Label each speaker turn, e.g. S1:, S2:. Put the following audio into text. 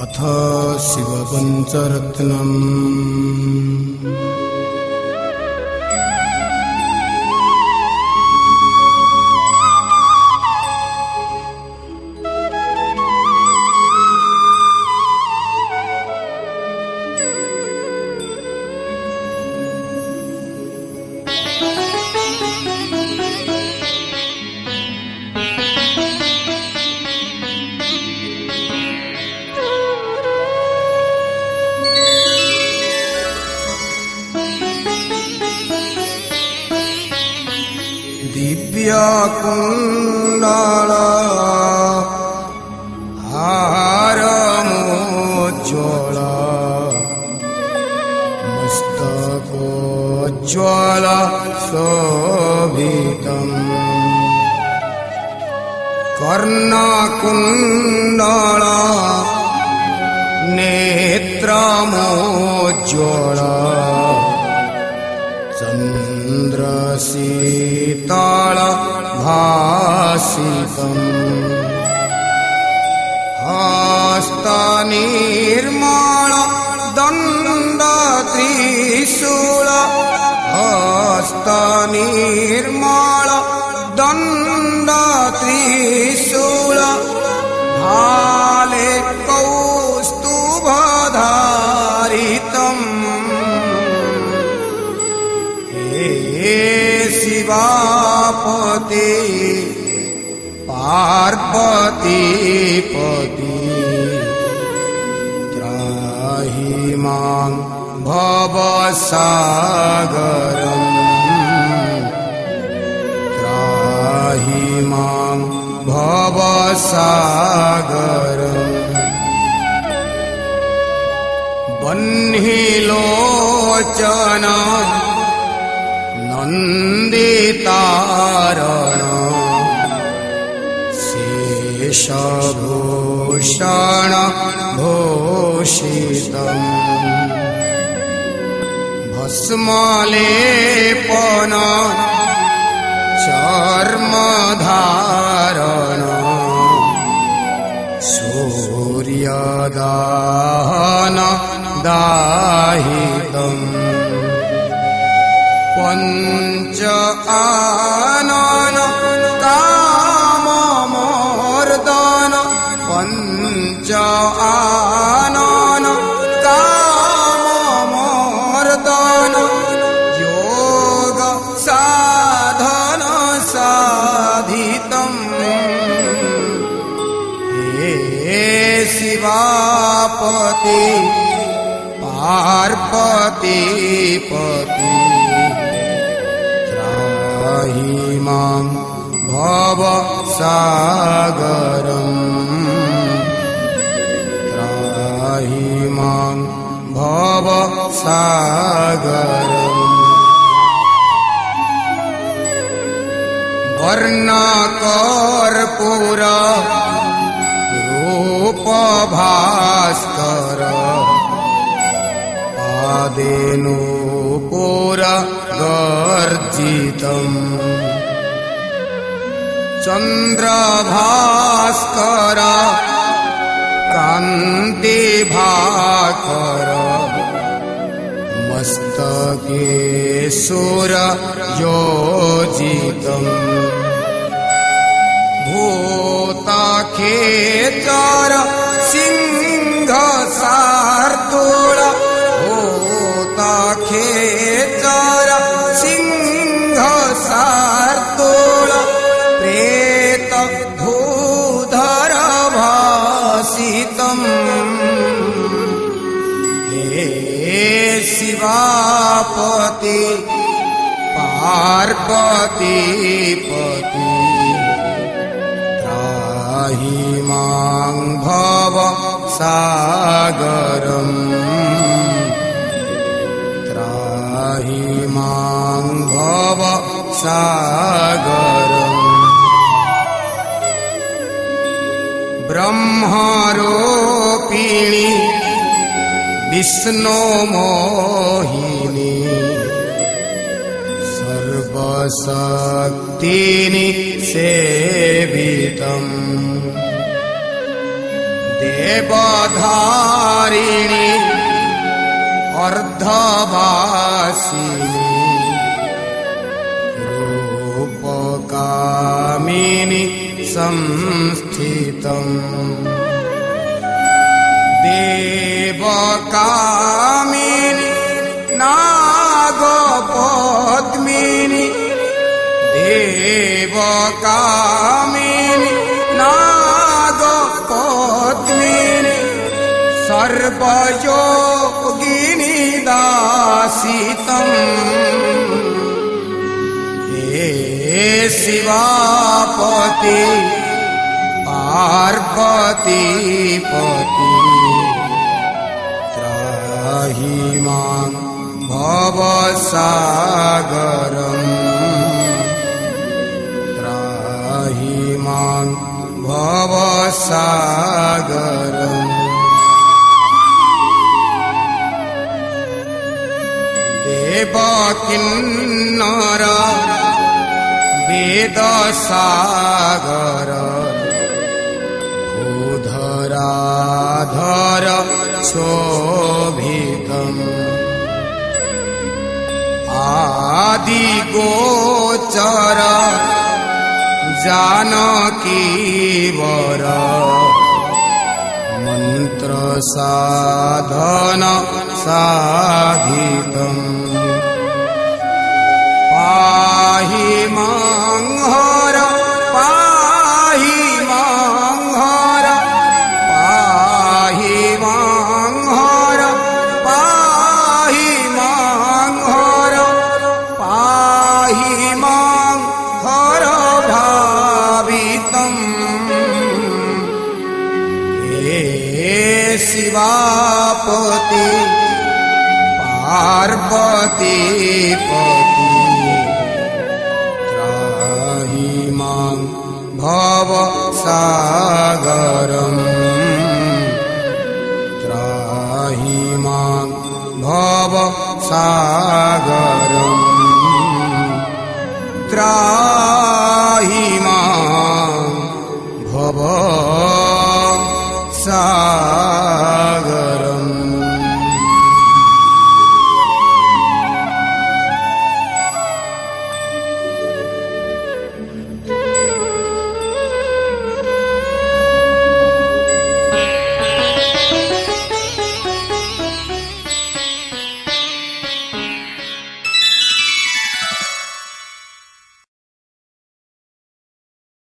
S1: अथ शिवपञ्चरत्नम्। दिव्यकुण्डल हारमोज्ज्वल मस्तकोज्ज्वल शोभितम् कर्णकुण्डल नेत्रमोज्ज्वल चन्द्रशीतल भासितम् हस्तनिर्मल दण्डत्रिशूल हस्तनिर्मल दण्डत्रिशूल भाले कौस्तुभधारितम् शिवापते पार्वतीपति त्राहि मां भवसागरम् त्राहि मां भवसागरम् बह्निलोचन नन्दितारण शेषभूषण भूषितम् भस्मलेपन चर्मधारण सूर्यदाहन दाहितम् पंच आनन काममर्दन पंच आनन काममर्दन योग साधन साधितम् हे शिवापति पार्वतीपति त्राहि मां भवसागरम् त्राहि मां भवसागरम् वर्णकर्पूर रूपभास्कर पादेनूपुर गर्जितम् चन्द्रभास्कर कान्तिभाकर मस्तके सूर्ययोजितम् भूतखेचर सिंहशार्दूल भूतखेचर सिंहशार्दूल प्रेत भूधर भासितम् हे शिवापति पार्वतीपति त्राहि मां भवसागरम् त्राहि मां भवसागरम् ब्रह्मरूपिणी विष्णु मोहिनी सर्वशक्तिनि सेवितम् देवधारिणी अर्धवासिनी रूपकामिनी संस्थितम् देवकामिनी नागपद्मिनी देवकामिनी नागपद्मिनी सर्वयोगिनी दासितम् हे शिवापति पार्वतीपति त्राहि मां भवसागरम् त्राहि मां भवसागरम् देवकिन्नर वेदसागर भूधराधर शोभितम् आदिगोचर जानकीवर मन्त्रसाधन साधितम् पाहि मां हर पाहि मां हर पाहि मां हर पाहि मां हर पाहि मां हर भावितम् हे शिवापति पार्वतीपति त्राहि मां भवसागरम् त्राहि मां भवसागरम्